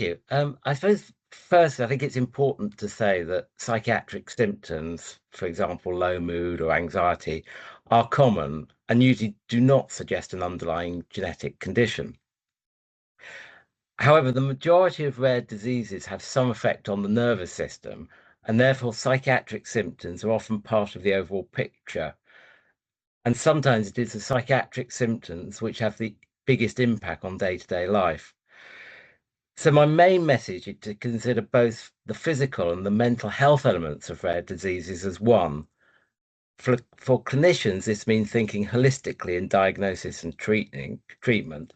you. I suppose first, I think it's important to say that psychiatric symptoms, for example, low mood or anxiety, are common and usually do not suggest an underlying genetic condition. However, the majority of rare diseases have some effect on the nervous system, and therefore psychiatric symptoms are often part of the overall picture. And sometimes it is the psychiatric symptoms which have the biggest impact on day-to-day life. So my main message is to consider both the physical and the mental health elements of rare diseases as one. For clinicians, this means thinking holistically in diagnosis and treatment.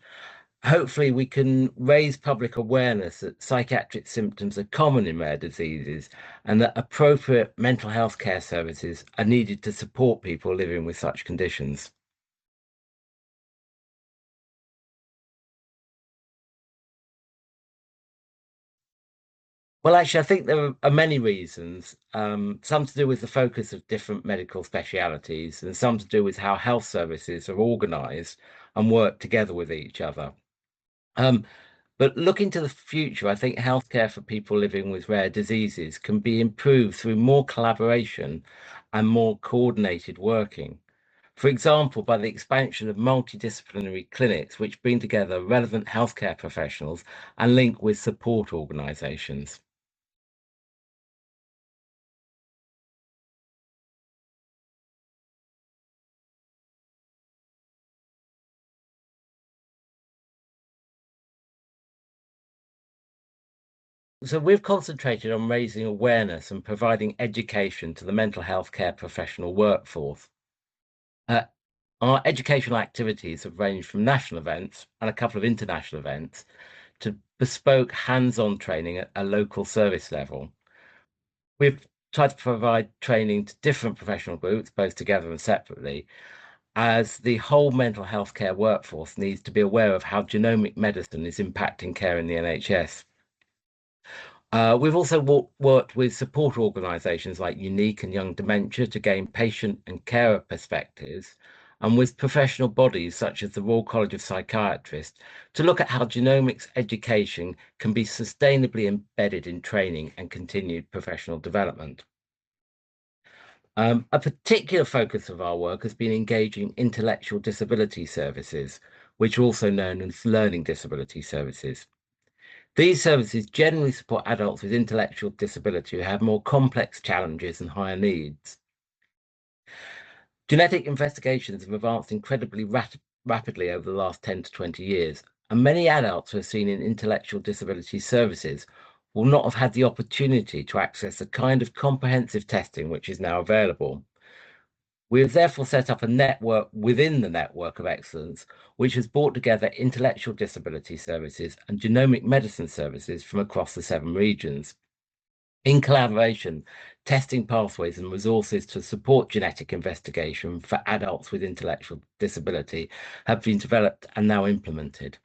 Hopefully, we can raise public awareness that psychiatric symptoms are common in rare diseases and that appropriate mental health care services are needed to support people living with such conditions. Well, actually, I think there are many reasons. Some to do with the focus of different medical specialities, and some to do with how health services are organised and work together with each other. Um, but looking to the future, I think healthcare for people living with rare diseases can be improved through more collaboration and more coordinated working. For example, by the expansion of multidisciplinary clinics, which bring together relevant healthcare professionals and link with support organisations. So we've concentrated on raising awareness and providing education to the mental health care professional workforce. Uh, our educational activities have ranged from national events and a couple of international events to bespoke hands-on training at a local service level. We've tried to provide training to different professional groups, both together and separately, as the whole mental health care workforce needs to be aware of how genomic medicine is impacting care in the NHS. We've also worked with support organisations like Unique and Young Dementia to gain patient and carer perspectives, and with professional bodies such as the Royal College of Psychiatrists to look at how genomics education can be sustainably embedded in training and continued professional development. A particular focus of our work has been engaging intellectual disability services, which are also known as learning disability services. These services generally support adults with intellectual disability who have more complex challenges and higher needs. Genetic investigations have advanced incredibly rapidly over the last 10 to 20 years, and many adults who are seen in intellectual disability services will not have had the opportunity to access the kind of comprehensive testing which is now available. We have therefore set up a network within the network of excellence, which has brought together intellectual disability services and genomic medicine services from across the 7 regions. In collaboration, testing pathways and resources to support genetic investigation for adults with intellectual disability have been developed and now implemented.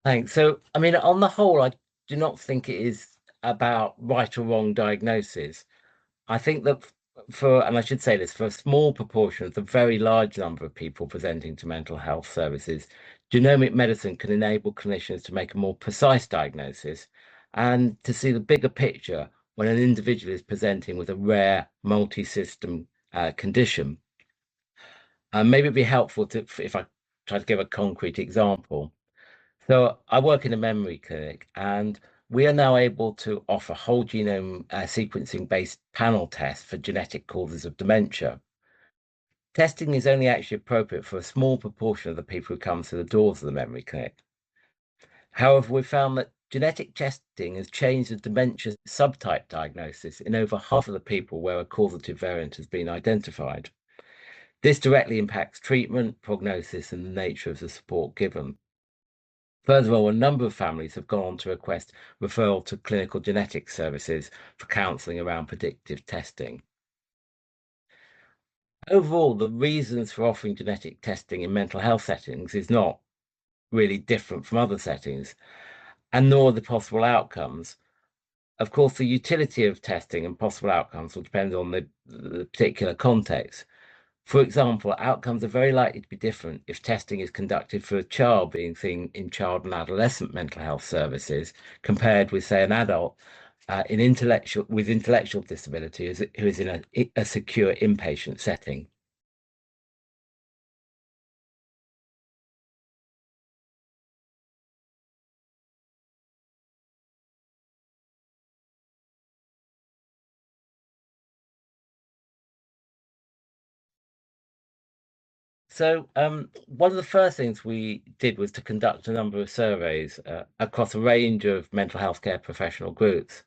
Thanks. So, I mean, on the whole, I do not think it is about right or wrong diagnosis. I think that and I should say this, for a small proportion of the very large number of people presenting to mental health services, genomic medicine can enable clinicians to make a more precise diagnosis and to see the bigger picture when an individual is presenting with a rare multi-system condition. Maybe it'd be helpful if I try to give a concrete example. So I work in a memory clinic, and we are now able to offer whole genome sequencing based panel tests for genetic causes of dementia. Testing is only actually appropriate for a small proportion of the people who come through the doors of the memory clinic. However, we've found that genetic testing has changed the dementia subtype diagnosis in over half of the people where a causative variant has been identified. This directly impacts treatment, prognosis, and the nature of the support given. Furthermore, a number of families have gone on to request referral to clinical genetics services for counselling around predictive testing. Overall, the reasons for offering genetic testing in mental health settings is not really different from other settings, and nor the possible outcomes. Of course, the utility of testing and possible outcomes will depend on the particular context. For example, outcomes are very likely to be different if testing is conducted for a child being seen in child and adolescent mental health services compared with, say, an adult in intellectual disability who is in a secure inpatient setting. So, one of the first things we did was to conduct a number of surveys across a range of mental health care professional groups.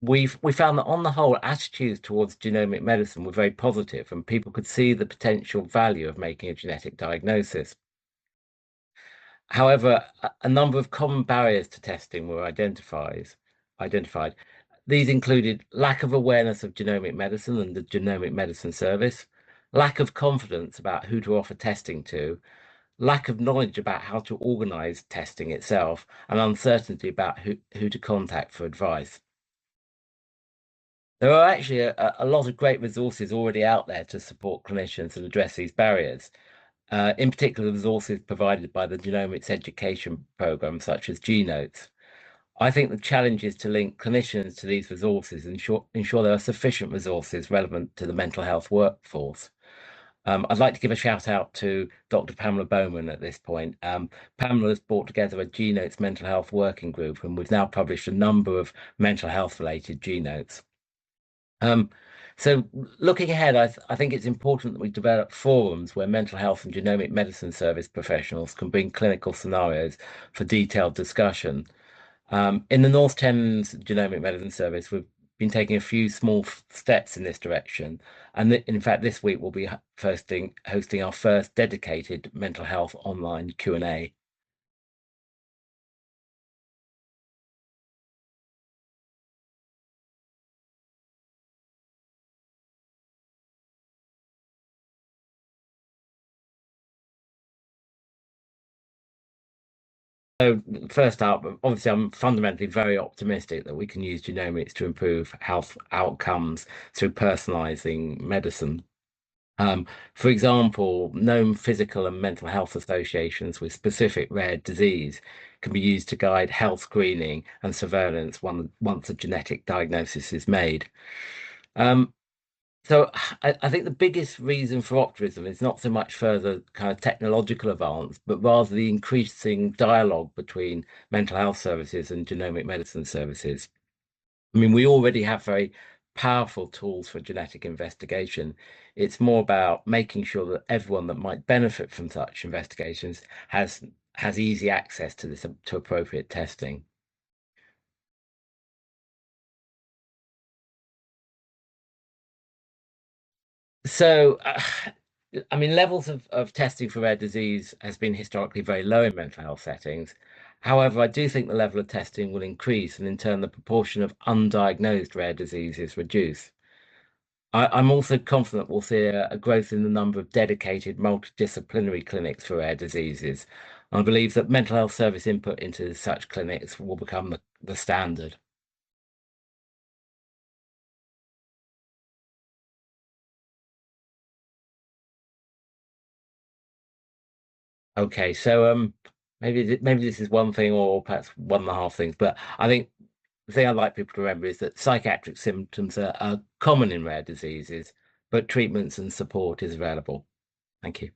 We found that on the whole, attitudes towards genomic medicine were very positive, and people could see the potential value of making a genetic diagnosis. However, a number of common barriers to testing were identified. These included lack of awareness of genomic medicine and the genomic medicine service, lack of confidence about who to offer testing to, lack of knowledge about how to organize testing itself, and uncertainty about who to contact for advice. There are actually a lot of great resources already out there to support clinicians and address these barriers. In particular, resources provided by the genomics education program, such as GeneNotes. I think the challenge is to link clinicians to these resources and ensure there are sufficient resources relevant to the mental health workforce. I'd like to give a shout out to Dr. Pamela Bowman at this point. Pamela has brought together a GeneNotes mental health working group, and we've now published a number of mental health related GeneNotes. So looking ahead, I think it's important that we develop forums where mental health and genomic medicine service professionals can bring clinical scenarios for detailed discussion. In the North Thames Genomic Medicine Service, we've been taking a few small steps in this direction. And in fact, this week we'll be hosting our first dedicated mental health online Q&A. So first up, obviously, I'm fundamentally very optimistic that we can use genomics to improve health outcomes through personalizing medicine. For example, known physical and mental health associations with specific rare disease can be used to guide health screening and surveillance once a genetic diagnosis is made. Um, so I think the biggest reason for optimism is not so much further kind of technological advance, but rather the increasing dialogue between mental health services and genomic medicine services. I mean, we already have very powerful tools for genetic investigation. It's more about making sure that everyone that might benefit from such investigations has easy access to this to appropriate testing. So, I mean, levels of testing for rare disease has been historically very low in mental health settings. However, I do think the level of testing will increase, and in turn, the proportion of undiagnosed rare diseases reduce. I'm also confident we'll see a growth in the number of dedicated multidisciplinary clinics for rare diseases. I believe that mental health service input into such clinics will become the standard. Okay, so maybe this is one thing or perhaps one and a half things, but I think the thing I'd like people to remember is that psychiatric symptoms are common in rare diseases, but treatments and support is available. Thank you.